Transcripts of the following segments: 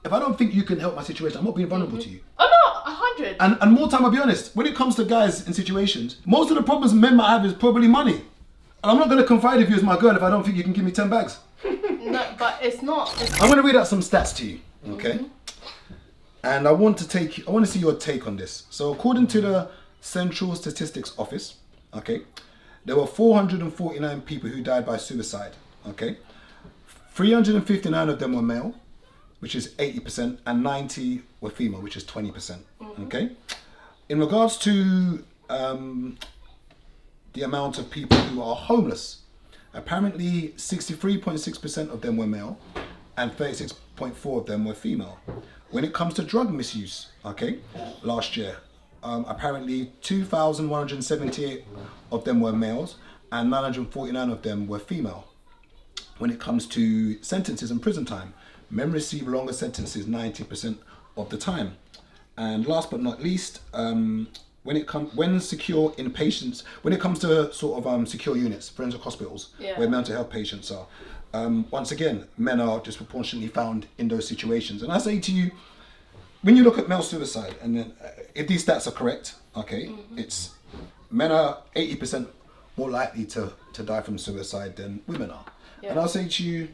if I don't think you can help my situation, I'm not being vulnerable to you. Oh no, 100. And more time, I'll be honest, when it comes to guys in situations, most of the problems men might have is probably money. And I'm not going to confide with you as my girl if I don't think you can give me 10 bags. No, but it's not. I'm going to read out some stats to you, okay? And I want to see your take on this. So according to the Central Statistics Office, okay, there were 449 people who died by suicide, okay? 359 of them were male, which is 80%, and 90 were female, which is 20%, okay? In regards to the amount of people who are homeless, apparently 63.6% of them were male and 36.4% of them were female. When it comes to drug misuse, okay, last year, apparently 2,178 of them were males and 949 of them were female. When it comes to sentences and prison time, men receive longer sentences 90% of the time. And last but not least, when it comes to sort of secure units, forensic hospitals, where mental health patients are, once again, men are disproportionately found in those situations. And I say to you, when you look at male suicide, and then if these stats are correct, okay, it's men are 80% more likely to die from suicide than women are. Yeah. And I'll say to you,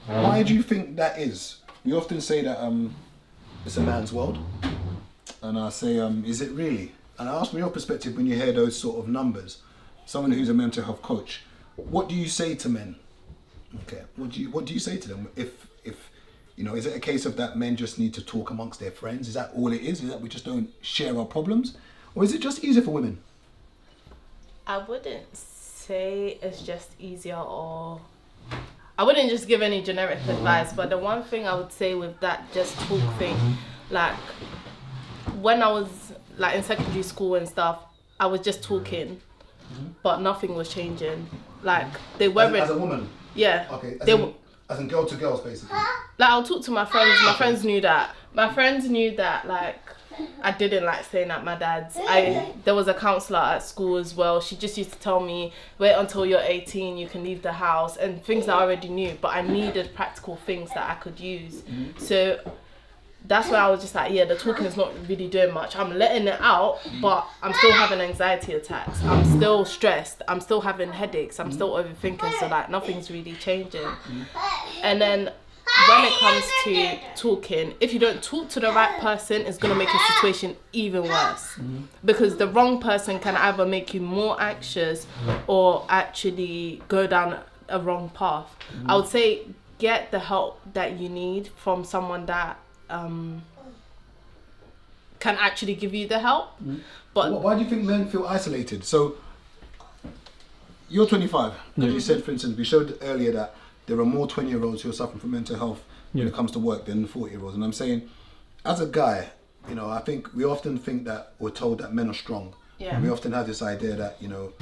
why do you think that is? We often say that it's a man's world, and I say, is it really? And I ask from your perspective, when you hear those sort of numbers, someone who's a mental health coach, what do you say to men? Okay, what do you say to them? If you know, is it a case of that men just need to talk amongst their friends? Is that all it is? Is that we just don't share our problems, or is it just easier for women? I wouldn't say it's just easier, or I wouldn't just give any generic advice, but the one thing I would say with that just talk thing, like when I was like in secondary school and stuff, I was just talking, but nothing was changing. Like they weren't. As a woman? Yeah. Okay. As in girl to girls, basically. Like I'll talk to my friends. My friends knew that. My friends knew that like I didn't like staying at my dad's. There was a counsellor at school as well. She just used to tell me, wait until you're 18, you can leave the house, and things that I already knew, but I needed practical things that I could use. So that's where I was just like, yeah, the talking is not really doing much. I'm letting it out, but I'm still having anxiety attacks. I'm still stressed. I'm still having headaches. I'm still overthinking. So like nothing's really changing. And then when it comes to talking, if you don't talk to the right person, it's going to make your situation even worse. Because the wrong person can either make you more anxious or actually go down a wrong path. I would say get the help that you need from someone that can actually give you the help. But why do you think men feel isolated? So you're 25, as you said, for instance, we showed earlier that there are more 20-year-olds who are suffering from mental health when it comes to work than 40-year-olds. And I'm saying, as a guy, you know, I think we often think that we're told that men are strong. Yeah. And we often have this idea that, you know,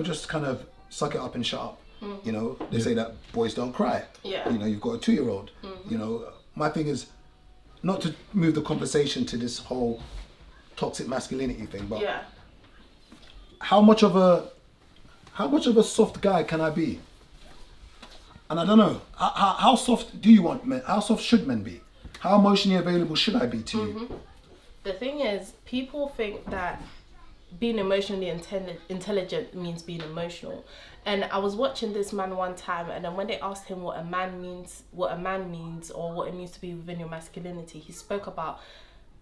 just kind of suck it up and shut up. You know, they say that boys don't cry. Yeah. You know, you've got a 2-year-old. You know, my thing is not to move the conversation to this whole toxic masculinity thing, but how much of a soft guy can I be? And I don't know, how soft do you want men? How soft should men be? How emotionally available should I be to you? The thing is, people think that being emotionally intelligent means being emotional. And I was watching this man one time, and then when they asked him what a man means, or what it means to be within your masculinity, he spoke about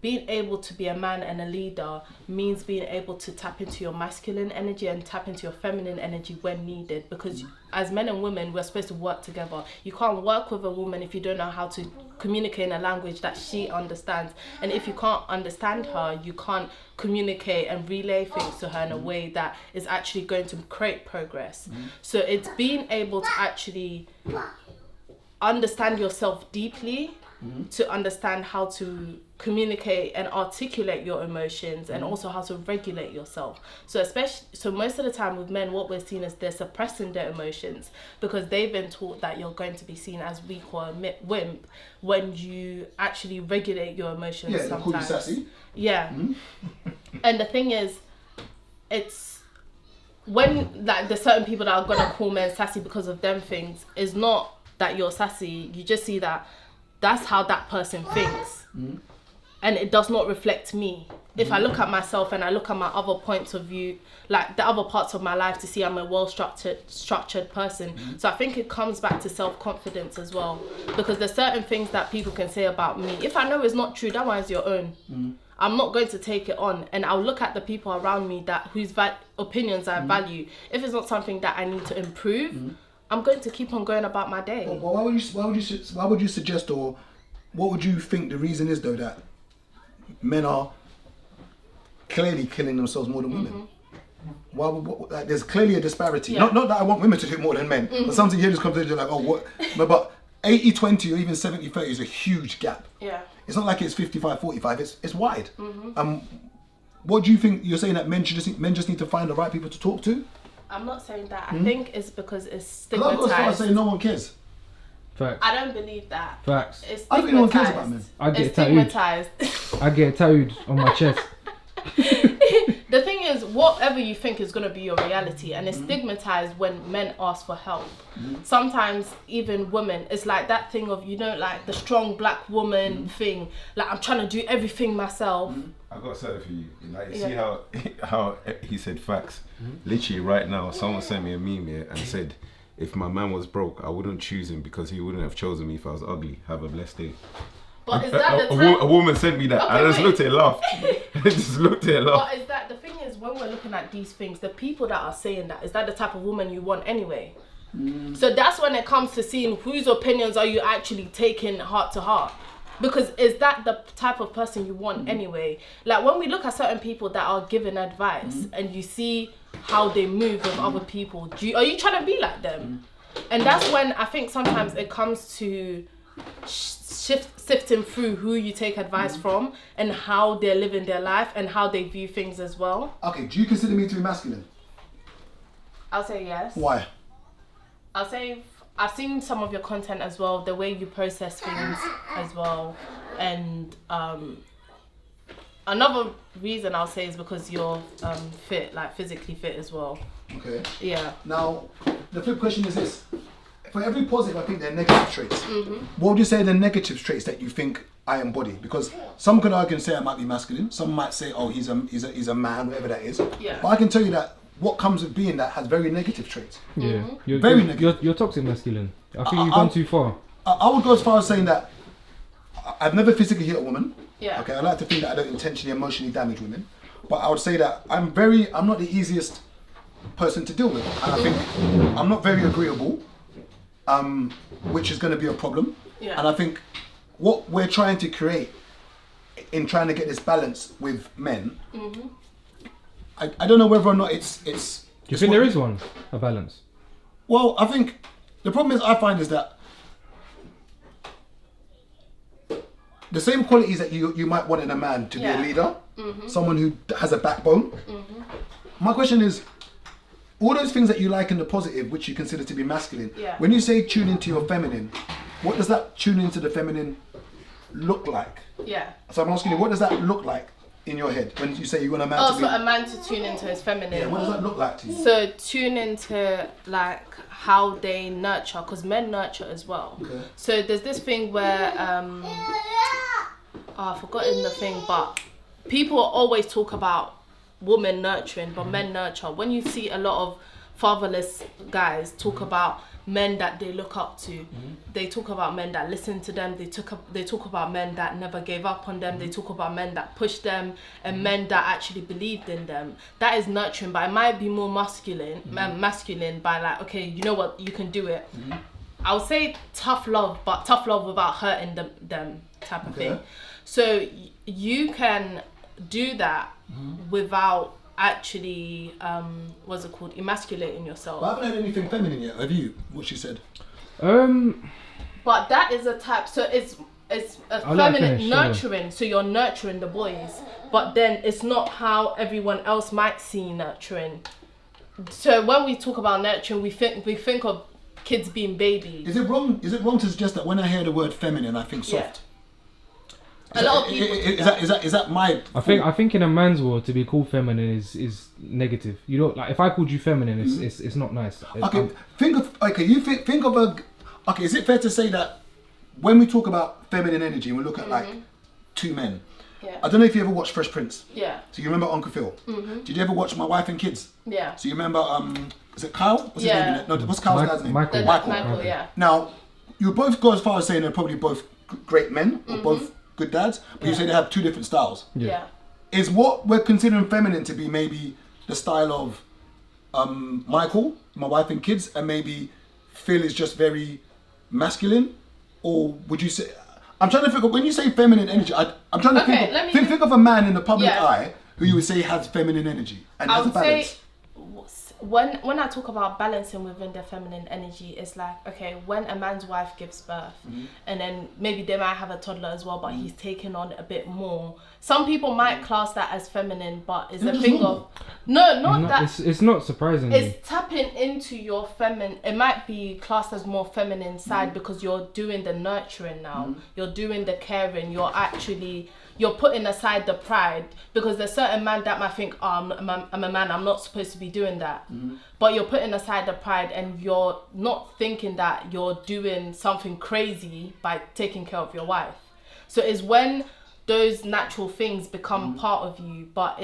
being able to be a man and a leader means being able to tap into your masculine energy and tap into your feminine energy when needed. Because as men and women, we're supposed to work together. You can't work with a woman if you don't know how to communicate in a language that she understands. And if you can't understand her, you can't communicate and relay things to her in a way that is actually going to create progress. So it's being able to actually understand yourself deeply, to understand how to communicate and articulate your emotions, and also how to regulate yourself. So most of the time with men, what we're seeing is they're suppressing their emotions because they've been taught that you're going to be seen as weak or a wimp when you actually regulate your emotions. Yeah, sometimes. Call you sassy. Yeah. And the thing is, it's when like there's certain people that are gonna call men sassy because of them things, is not that you're sassy. You just see that that's how that person thinks. And it does not reflect me. If I look at myself and I look at my other points of view, like the other parts of my life, to see I'm a well-structured person. So I think it comes back to self-confidence as well. Because there's certain things that people can say about me. If I know it's not true, that one is your own. I'm not going to take it on. And I'll look at the people around me whose opinions I value. If it's not something that I need to improve, I'm going to keep on going about my day. Well, why would you suggest, or what would you think the reason is though that men are clearly killing themselves more than women? Why would, like, there's clearly a disparity. Not that I want women to do more than men, but sometimes you hear this conversation like, oh, what? But 80-20 or even 70-30 is a huge gap. Yeah. It's not like it's 55-45. It's wide. What do you think? You're saying that men just need to find the right people to talk to? I'm not saying that. I think it's because it's Because I've got as far as stigmatized. saying no one cares. Facts. I don't believe that. Facts. It's I don't think no one cares stigmatized. about men. I get It's tattooed. stigmatized. I get tattooed on my chest. The thing is, whatever you think is going to be your reality, and it's stigmatized when men ask for help. Sometimes even women, it's like that thing of, like the strong black woman thing, like I'm trying to do everything myself. I got something for you. Like, you see how he said facts. Literally right now, someone sent me a meme here and said, if my man was broke, I wouldn't choose him because he wouldn't have chosen me if I was ugly. Have a blessed day. But is that the type? A woman sent me that. Okay, I just wait. looked at it and laughed. I just looked at it and laughed. But is that the thing is, when we're looking at these things, the people that are saying that, is that the type of woman you want anyway? So that's when it comes to seeing whose opinions are you actually taking heart to heart. Because is that the type of person you want anyway? Like when we look at certain people that are giving advice and you see how they move with other people, are you trying to be like them? And that's when I think sometimes it comes to sifting through who you take advice from and how they're living their life and how they view things as well. Okay, do you consider me to be masculine? I'll say yes. Why? I'll say I've seen some of your content as well, the way you process things as well. And another reason I'll say is because you're fit, like physically fit as well. Okay. Yeah. Now, the flip question is this. For every positive, I think there are negative traits. What would you say are the negative traits that you think I embody? Because some could argue and say I might be masculine. Some might say, oh, he's a man, whatever that is. Yeah. But I can tell you that what comes with being that has very negative traits. Yeah. Very negative. You're toxic masculine. I think you've gone too far. I would go as far as saying that I've never physically hit a woman. Yeah. Okay, I like to think that I don't intentionally emotionally damage women. But I would say that I'm not the easiest person to deal with. And I think I'm not very agreeable. Which is going to be a problem. Yeah. And I think what we're trying to create in trying to get this balance with men, I don't know whether or not it's. Do you think there is one, a balance? Well, I think the problem I find is that the same qualities that you might want in a man to be a leader, someone who has a backbone. My question is, all those things that you like in the positive, which you consider to be masculine, when you say tune into your feminine, what does that tune into the feminine look like? Yeah. So I'm asking you, what does that look like in your head when you say you want a man to be... Also, a man to tune into his feminine. Yeah, what does that look like to you? So tune into like how they nurture, because men nurture as well. Okay. So there's this thing where I've forgotten the thing, but people always talk about women nurturing, but men nurture. When you see a lot of fatherless guys talk about men that they look up to, they talk about men that listen to them, they talk about men that never gave up on them, they talk about men that pushed them, and men that actually believed in them. That is nurturing, but it might be more masculine by like, okay, you know what, you can do it. I would say tough love, but tough love without hurting them type of thing. So you can do that without actually emasculating yourself. But I haven't heard anything feminine yet, have you? What she said. But that is a type, so it's a feminine nurturing, so you're nurturing the boys, but then it's not how everyone else might see nurturing. So when we talk about nurturing, we think of kids being babies. Is it wrong to suggest that when I hear the word feminine I think soft? A lot of people is that my I think in a man's world to be called feminine is negative. You don't like if I called you feminine, it's not nice. Okay, think of a. Okay, is it fair to say that when we talk about feminine energy, we look at like two men. Yeah. I don't know if you ever watched Fresh Prince. Yeah. So you remember Uncle Phil? Did you ever watch My Wife and Kids? Yeah. So you remember, is it Kyle? What's his name in it? No, what's Kyle's guy's name? Michael. Michael, yeah. Now, you both go as far as saying they're probably both great men, or both good dads, but you say they have two different styles. Yeah. Is what we're considering feminine to be maybe the style of Michael, My Wife and Kids, and maybe Phil is just very masculine? Or would you say... I'm trying to figure, when you say feminine energy, I'm trying to think of a man in the public eye who you would say has feminine energy and has a balance. Say, when I talk about balancing within the feminine energy, it's like, okay, when a man's wife gives birth, and then maybe they might have a toddler as well, but he's taking on a bit more. Some people might class that as feminine, but it's a thing of It's not surprising. It's tapping into your feminine. It might be classed as more feminine side because you're doing the nurturing now. You're doing the caring. You're putting aside the pride, because there's certain man that might think, oh, I'm a man, I'm not supposed to be doing that. But you're putting aside the pride, and you're not thinking that you're doing something crazy by taking care of your wife. So it's when those natural things become part of you, but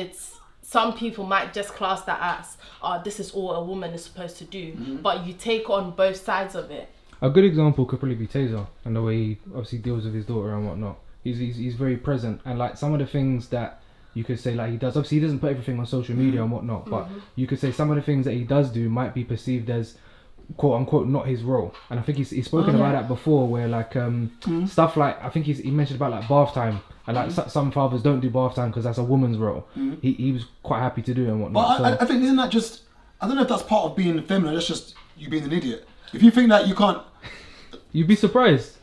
some people might just class that as, oh, this is all a woman is supposed to do. But you take on both sides of it. A good example could probably be Taser, and the way he obviously deals with his daughter and whatnot. He's very present, and like some of the things that you could say like he does, obviously he doesn't put everything on social media and whatnot, but you could say some of the things that he does do might be perceived as quote unquote not his role. And I think he's spoken about that before, where like stuff like, I think he mentioned about like bath time, and like some fathers don't do bath time because that's a woman's role. He was quite happy to do it and whatnot. But I think, isn't that just, I don't know if that's part of being feminine, that's just you being an idiot. If you think that you can't... You'd be surprised.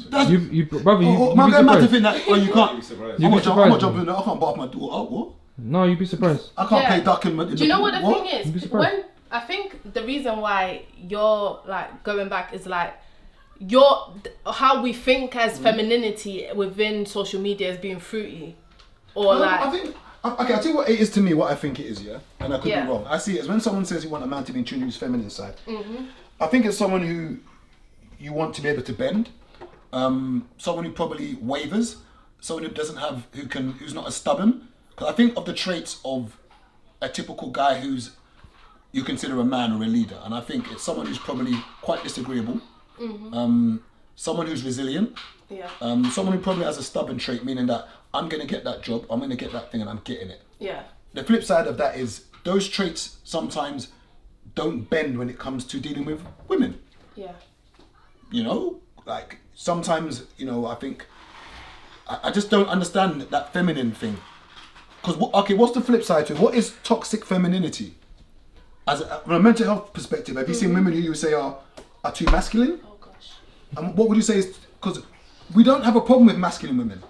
Brother, you'd be mad to surprised. think that, well, you can't... I'm not jumping in there, I can't bath my daughter. Oh, what? No, you'd be surprised. I can't play duck in the... Do you know what the thing is? You'd be surprised. When I think the reason why you're like going back is like how we think as femininity within social media is being fruity, or like I think, okay, I'll tell you what it is to me, what I think it is, yeah? And I could be wrong. I see it as when someone says you want a man to be in tune with his feminine side. I think it's someone who you want to be able to bend, someone who probably wavers, someone who doesn't have, who's not as stubborn. Because I think of the traits of a typical guy who's you consider a man or a leader, and I think it's someone who's probably quite disagreeable, someone who's resilient, someone who probably has a stubborn trait, meaning that I'm going to get that job, I'm going to get that thing, and I'm getting it. Yeah. The flip side of that is those traits sometimes don't bend when it comes to dealing with women. Yeah. You know, like sometimes, you know, I think I just don't understand that feminine thing. Because okay, what's the flip side to it? What is toxic femininity? From a mental health perspective, have you seen women who you would say are too masculine? Oh gosh. And what would you say is, because we don't have a problem with masculine women.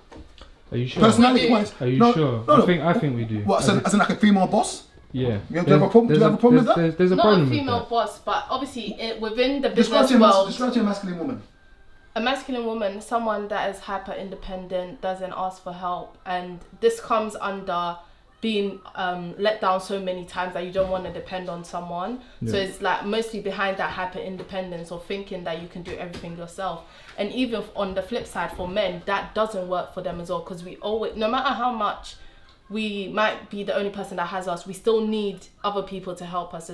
Are you sure? Personality wise. Are you sure? No. I think we do. What, as in like a female boss? Yeah. Do you have a problem with that? There's a Not problem a female with that. boss, but obviously within the business Describe world, to a masculine woman. a masculine woman, someone that is hyper independent, doesn't ask for help, and this comes under being let down so many times that you don't want to depend on someone. So it's like mostly behind that hyper independence or thinking that you can do everything yourself. And even on the flip side, for men, that doesn't work for them as well, because we always, no matter how much we might be the only person that has us, we still need other people to help us.